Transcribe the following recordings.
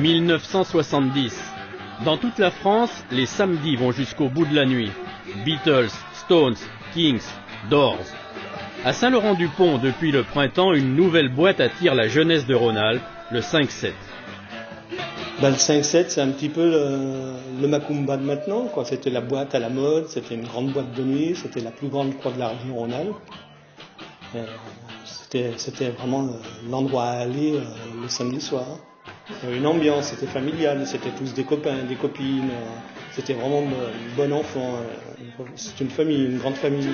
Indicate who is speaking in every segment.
Speaker 1: 1970. Dans toute la France, les samedis vont jusqu'au bout de la nuit. Beatles, Stones, Kings, Doors. À Saint-Laurent-du-Pont, depuis le printemps, une nouvelle boîte attire la jeunesse de Rhône-Alpes, le 5-7.
Speaker 2: Le 5-7, c'est un petit peu le Macumba de maintenant, quoi. C'était la boîte à la mode, c'était une grande boîte de nuit, c'était la plus grande, croix de la région Rhône-Alpes. C'était vraiment l'endroit à aller le samedi soir. Il y avait une ambiance, c'était familial, c'était tous des copains, des copines, c'était vraiment bon enfant. C'est une famille, une grande famille.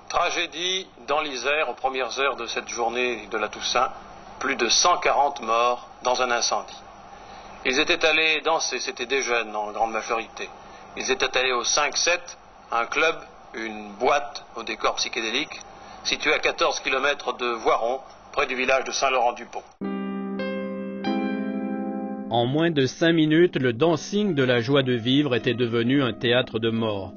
Speaker 3: Tragédie dans l'Isère aux premières heures de cette journée de la Toussaint, plus de 140 morts dans un incendie. Ils étaient allés danser, c'était des jeunes en grande majorité. Ils étaient allés au 5-7, un club, une boîte au décor psychédélique, situé à 14 km de Voiron, près du village de Saint-Laurent-du-Pont.
Speaker 1: En moins de 5 minutes, le dancing de la joie de vivre était devenu un théâtre de mort.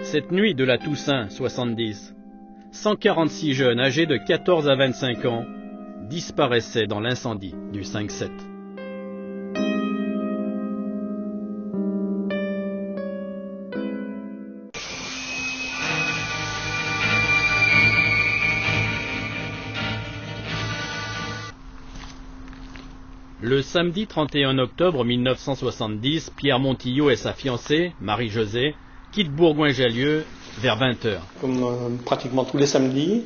Speaker 1: Cette nuit de la Toussaint 70, 146 jeunes âgés de 14 à 25 ans disparaissaient dans l'incendie du 5-7. Le samedi 31 octobre 1970, Pierre Montillot et sa fiancée, Marie-Josée, quittent Bourgoin-Jallieu vers 20h.
Speaker 2: Comme pratiquement tous les samedis,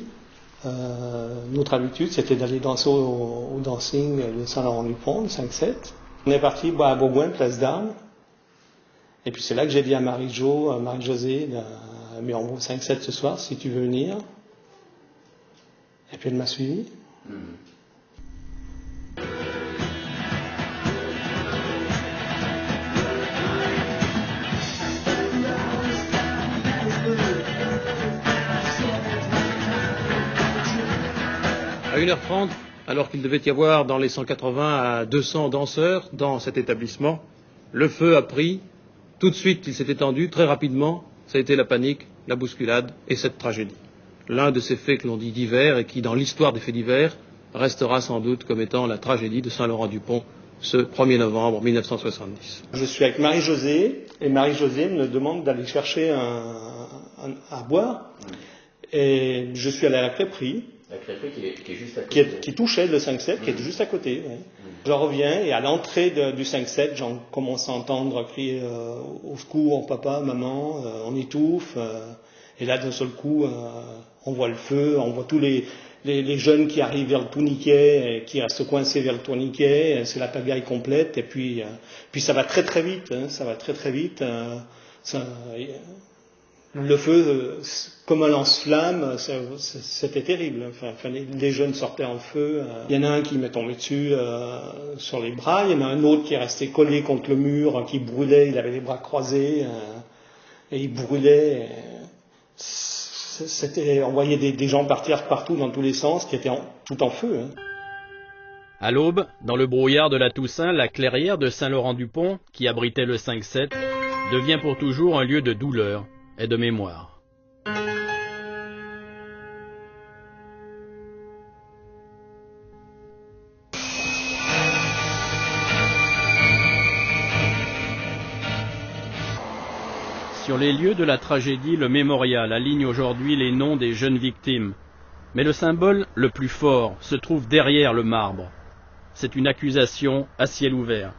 Speaker 2: notre habitude c'était d'aller danser au dancing de Saint-Laurent-du-Pont, le 5-7. On est parti à Bourgoin, place d'Armes. Et puis c'est là que j'ai dit à Marie-Josée, mais on va au 5-7 ce soir si tu veux venir. Et puis elle m'a suivi.
Speaker 3: À 1h30, alors qu'il devait y avoir dans les 180 à 200 danseurs dans cet établissement, le feu a pris. Tout de suite, il s'est étendu très rapidement. Ça a été la panique, la bousculade et cette tragédie. L'un de ces faits que l'on dit divers et qui, dans l'histoire des faits divers, restera sans doute comme étant la tragédie de Saint-Laurent-du-Pont ce 1er novembre 1970.
Speaker 2: Je suis avec Marie-Josée et Marie-Josée me demande d'aller chercher à boire. Et je suis allé à la crêperie.
Speaker 4: La crêperie qui est juste à côté.
Speaker 2: Qui touchait le 5-7, qui était juste à côté. Ouais. Je reviens et à l'entrée du 5-7, j'en commence à entendre crier au secours, papa, maman, on étouffe. Et là, d'un seul coup, on voit le feu, on voit tous les jeunes qui arrivent vers le tourniquet, qui restent coincés vers le tourniquet. C'est la pagaille complète. Et puis ça va très très vite. Ça va très très vite. Le feu, comme un lance-flamme, c'était terrible. Enfin, les jeunes sortaient en feu. Il y en a un qui m'est tombé dessus sur les bras. Il y en a un autre qui est resté collé contre le mur, qui brûlait. Il avait les bras croisés et il brûlait. On voyait des gens partir partout dans tous les sens, qui étaient tout en feu.
Speaker 1: À l'aube, dans le brouillard de la Toussaint, la clairière de Saint-Laurent-du-Pont, qui abritait le 5-7, devient pour toujours un lieu de douleur et de mémoire. Sur les lieux de la tragédie, le mémorial aligne aujourd'hui les noms des jeunes victimes. Mais le symbole le plus fort se trouve derrière le marbre. C'est une accusation à ciel ouvert.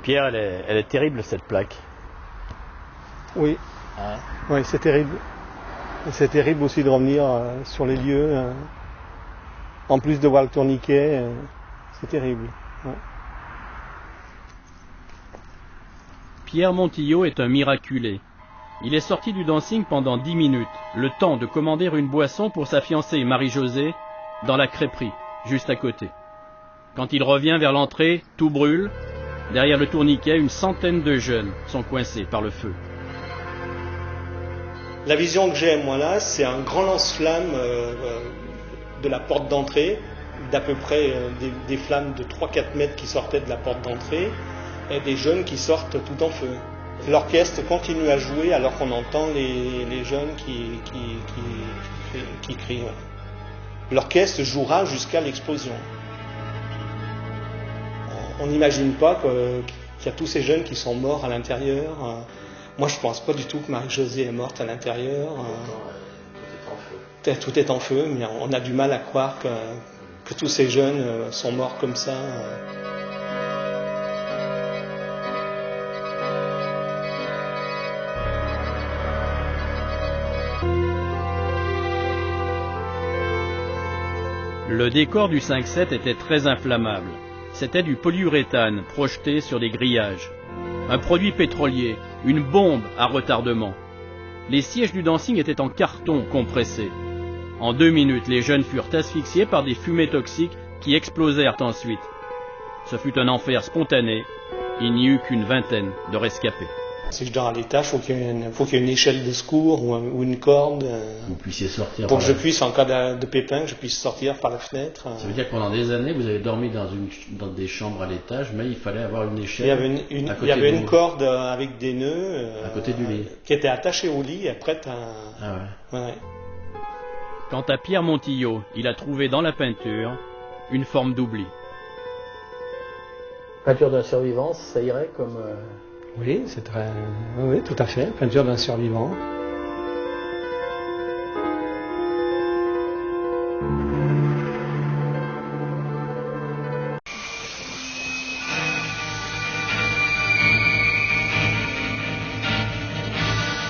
Speaker 1: Pierre, elle est terrible cette plaque.
Speaker 2: Oui, oui, c'est terrible. C'est terrible aussi de revenir sur les lieux. En plus de voir le tourniquet, c'est terrible. Ouais.
Speaker 1: Pierre Montillot est un miraculé. Il est sorti du dancing pendant 10 minutes, le temps de commander une boisson pour sa fiancée Marie-Josée, dans la crêperie, juste à côté. Quand il revient vers l'entrée, tout brûle. Derrière le tourniquet, une centaine de jeunes sont coincés par le feu.
Speaker 2: La vision que j'ai, moi, là, c'est un grand lance-flamme de la porte d'entrée, d'à peu près des flammes de 3-4 mètres qui sortaient de la porte d'entrée, et des jeunes qui sortent tout en feu. L'orchestre continue à jouer alors qu'on entend les jeunes qui crient. Ouais. L'orchestre jouera jusqu'à l'explosion. On n'imagine pas qu'il y a tous ces jeunes qui sont morts à l'intérieur. Moi, je ne pense pas du tout que Marie-Josée est morte à l'intérieur. Tout est en feu, mais on a du mal à croire que tous ces jeunes sont morts comme ça.
Speaker 1: Le décor du 5-7 était très inflammable. C'était du polyuréthane projeté sur des grillages. Un produit pétrolier, une bombe à retardement. Les sièges du dancing étaient en carton compressé. En 2 minutes, les jeunes furent asphyxiés par des fumées toxiques qui explosèrent ensuite. Ce fut un enfer spontané. Il n'y eut qu'une vingtaine de rescapés.
Speaker 2: Si je dors à l'étage, il faut qu'il y ait une échelle de secours ou une corde.
Speaker 4: Vous puissiez sortir.
Speaker 2: Pour que je puisse, en cas de pépin, je puisse sortir par la fenêtre.
Speaker 4: Ça veut dire que pendant des années, vous avez dormi dans des chambres à l'étage, mais il fallait avoir une échelle.
Speaker 2: Il y avait une corde avec des nœuds.
Speaker 4: À côté du lit.
Speaker 2: Qui était attachée au lit et prête à.
Speaker 4: Ah ouais.
Speaker 2: Ouais.
Speaker 1: Quant à Pierre Montillot, il a trouvé dans la peinture une forme d'oubli.
Speaker 5: Peinture d'un survivant, ça irait comme...
Speaker 6: Oui, c'est très... Oui, tout à fait. Peinture d'un survivant.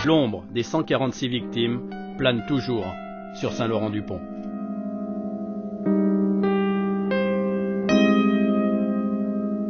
Speaker 1: L'ombre des 146 victimes plane toujours sur Saint-Laurent-du-Pont.